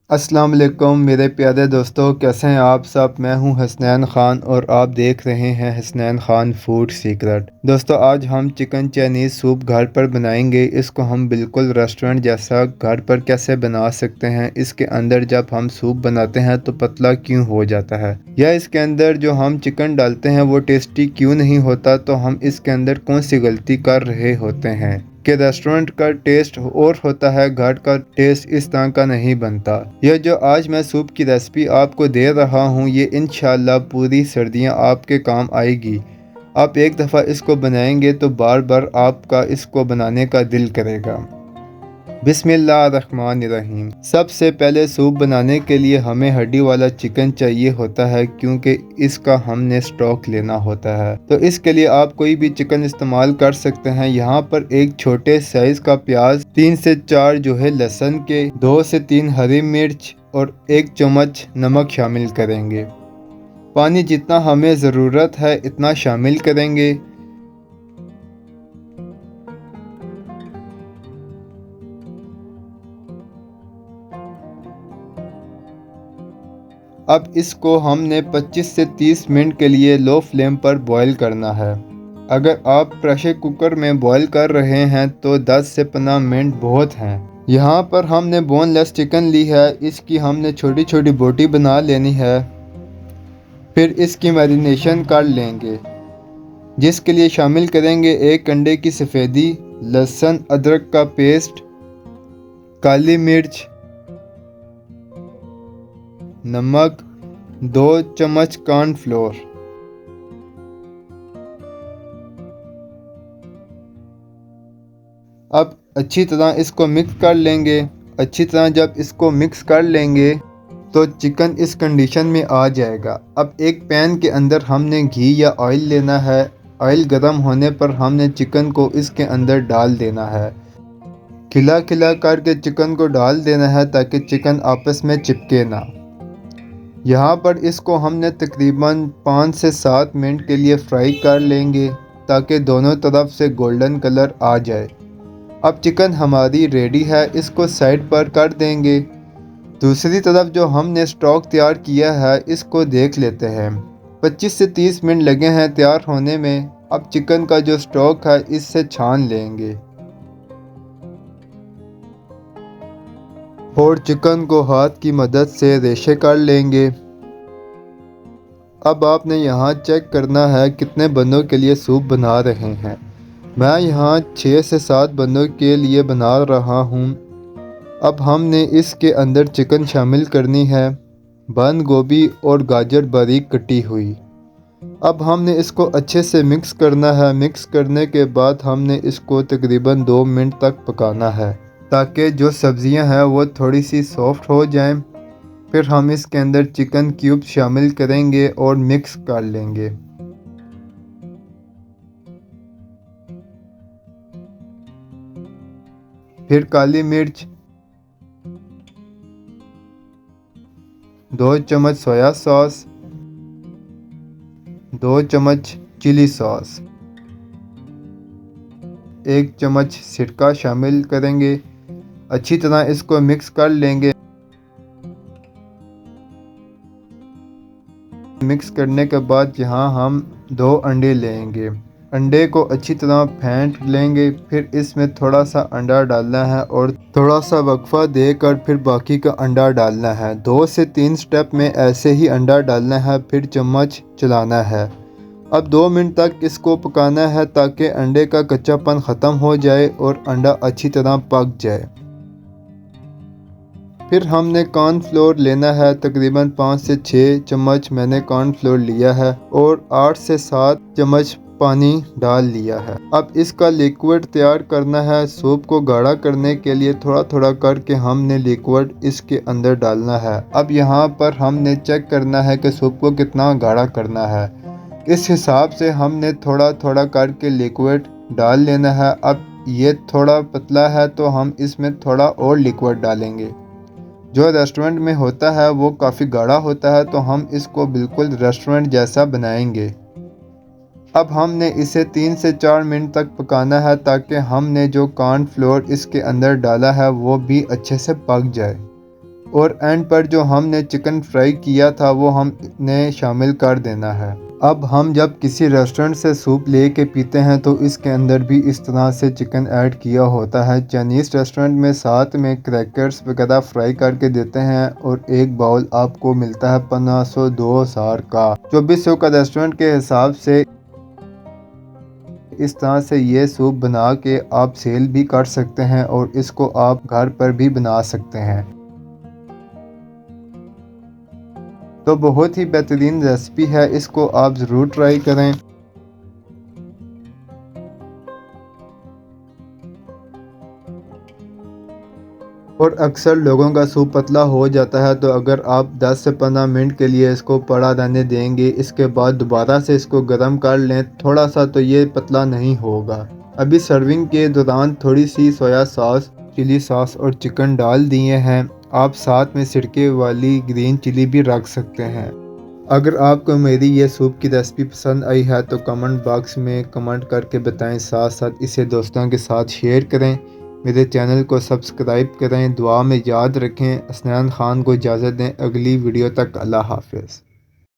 अस्सलाम वालेकुम मेरे प्यारे दोस्तों, कैसे हैं आप सब। मैं हूं हसनैन ख़ान और आप देख रहे हैं हसनैन ख़ान फूड सीक्रेट। दोस्तों, आज हम चिकन चाइनीज़ सूप घर पर बनाएंगे। इसको हम बिल्कुल रेस्टोरेंट जैसा घर पर कैसे बना सकते हैं। इसके अंदर जब हम सूप बनाते हैं तो पतला क्यों हो जाता है, या इसके अंदर जो हम चिकन डालते हैं वो टेस्टी क्यों नहीं होता, तो हम इसके अंदर कौन सी गलती कर रहे होते हैं कि रेस्टोरेंट का टेस्ट और होता है, घर का टेस्ट इस तरह का नहीं बनता। यह जो आज मैं सूप की रेसिपी आपको दे रहा हूँ, ये इंशाल्लाह पूरी सर्दियाँ आपके काम आएगी। आप एक दफ़ा इसको बनाएंगे तो बार बार आपका इसको बनाने का दिल करेगा। बिस्मिल्लाहिर्रहमानिर्रहीम। सबसे पहले सूप बनाने के लिए हमें हड्डी वाला चिकन चाहिए होता है, क्योंकि इसका हमने स्टॉक लेना होता है। तो इसके लिए आप कोई भी चिकन इस्तेमाल कर सकते हैं। यहाँ पर एक छोटे साइज का प्याज, 3 से 4 जो है लहसुन के, 2 से 3 हरी मिर्च और 1 चम्मच नमक शामिल करेंगे। पानी जितना हमें ज़रूरत है इतना शामिल करेंगे। अब इसको हमने 25 से 30 मिनट के लिए लो फ्लेम पर बॉईल करना है। अगर आप प्रेशर कुकर में बॉईल कर रहे हैं तो 10 से 15 मिनट बहुत हैं। यहाँ पर हमने बोनलेस चिकन ली है, इसकी हमने छोटी छोटी बोटी बना लेनी है। फिर इसकी मैरिनेशन कर लेंगे, जिसके लिए शामिल करेंगे 1 अंडे की सफ़ेदी, लहसुन अदरक का पेस्ट, काली मिर्च, नमक, 2 चम्मच कॉर्नफ्लोर। अब अच्छी तरह इसको मिक्स कर लेंगे। अच्छी तरह जब इसको मिक्स कर लेंगे तो चिकन इस कंडीशन में आ जाएगा। अब एक पैन के अंदर हमने घी या ऑयल लेना है। ऑयल गर्म होने पर हमने चिकन को इसके अंदर डाल देना है। खिला खिला करके चिकन को डाल देना है ताकि चिकन आपस में चिपके ना। यहाँ पर इसको हमने तकरीबन 5 से 7 मिनट के लिए फ्राई कर लेंगे ताकि दोनों तरफ से गोल्डन कलर आ जाए। अब चिकन हमारी रेडी है, इसको साइड पर कर देंगे। दूसरी तरफ जो हमने स्टॉक तैयार किया है इसको देख लेते हैं। 25 से 30 मिनट लगे हैं तैयार होने में। अब चिकन का जो स्टॉक है इससे छान लेंगे और चिकन को हाथ की मदद से रेशे कर लेंगे। अब आपने यहाँ चेक करना है कितने बंदों के लिए सूप बना रहे हैं। मैं यहाँ 6 से 7 बंदों के लिए बना रहा हूँ। अब हमने इसके अंदर चिकन शामिल करनी है, बंद गोभी और गाजर बारीक कटी हुई। अब हमने इसको अच्छे से मिक्स करना है। मिक्स करने के बाद हमने इसको तकरीबन 2 मिनट तक पकाना है ताकि जो सब्ज़ियां हैं वो थोड़ी सी सॉफ्ट हो जाएं। फिर हम इसके अंदर चिकन क्यूब शामिल करेंगे और मिक्स कर लेंगे। फिर काली मिर्च, 2 चम्मच सोया सॉस, 2 चम्मच चिली सॉस, 1 चम्मच सिरका शामिल करेंगे। अच्छी तरह इसको मिक्स कर लेंगे। मिक्स करने के बाद यहाँ हम 2 अंडे लेंगे। अंडे को अच्छी तरह फेंट लेंगे। फिर इसमें थोड़ा सा अंडा डालना है और थोड़ा सा वक्फा देकर फिर बाकी का अंडा डालना है। 2 से 3 स्टेप में ऐसे ही अंडा डालना है, फिर चम्मच चलाना है। अब 2 मिनट तक इसको पकाना है ताकि अंडे का कच्चापन ख़त्म हो जाए और अंडा अच्छी तरह पक जाए। फिर हमने कॉर्नफ्लोर लेना है, तकरीबन 5 से 6 चम्मच मैंने कॉर्नफ्लोर लिया है और 8 से 7 चम्मच पानी डाल लिया है। अब इसका लिक्विड तैयार करना है। सूप को गाढ़ा करने के लिए थोड़ा थोड़ा करके हमने लिक्विड इसके अंदर डालना है। अब यहाँ पर हमने चेक करना है कि सूप को कितना गाढ़ा करना है। इस हिसाब से हमने थोड़ा थोड़ा करके लिक्विड डाल लेना है। अब ये थोड़ा पतला है तो हम इसमें थोड़ा और लिक्विड डालेंगे। जो रेस्टोरेंट में होता है वो काफ़ी गाढ़ा होता है, तो हम इसको बिल्कुल रेस्टोरेंट जैसा बनाएंगे। अब हमने इसे 3 से 4 मिनट तक पकाना है ताकि हमने जो कॉर्नफ्लोर इसके अंदर डाला है वो भी अच्छे से पक जाए। और एंड पर जो हमने चिकन फ्राई किया था वो हमने शामिल कर देना है। अब हम जब किसी रेस्टोरेंट से सूप ले के पीते हैं तो इसके अंदर भी इस तरह से चिकन ऐड किया होता है। चाइनीज़ रेस्टोरेंट में साथ में क्रैकर्स वगैरह फ्राई करके देते हैं और एक बाउल आपको मिलता है 1500 2000 का। 2400 का रेस्टोरेंट के हिसाब से इस तरह से ये सूप बना के आप सेल भी कर सकते हैं और इसको आप घर पर भी बना सकते हैं। तो बहुत ही बेहतरीन रेसिपी है, इसको आप ज़रूर ट्राई करें। और अक्सर लोगों का सूप पतला हो जाता है, तो अगर आप 10 से 15 मिनट के लिए इसको पड़ा रहने देंगे, इसके बाद दोबारा से इसको गर्म कर लें थोड़ा सा, तो ये पतला नहीं होगा। अभी सर्विंग के दौरान थोड़ी सी सोया सॉस, चिली सॉस और चिकन डाल दिए हैं। आप साथ में सिरके वाली ग्रीन चिली भी रख सकते हैं। अगर आपको मेरी ये सूप की रेसिपी पसंद आई है तो कमेंट बॉक्स में कमेंट करके बताएं, साथ साथ इसे दोस्तों के साथ शेयर करें। मेरे चैनल को सब्सक्राइब करें। दुआ में याद रखें। हसनैन खान को इजाज़त दें। अगली वीडियो तक अल्लाह हाफ़िज़।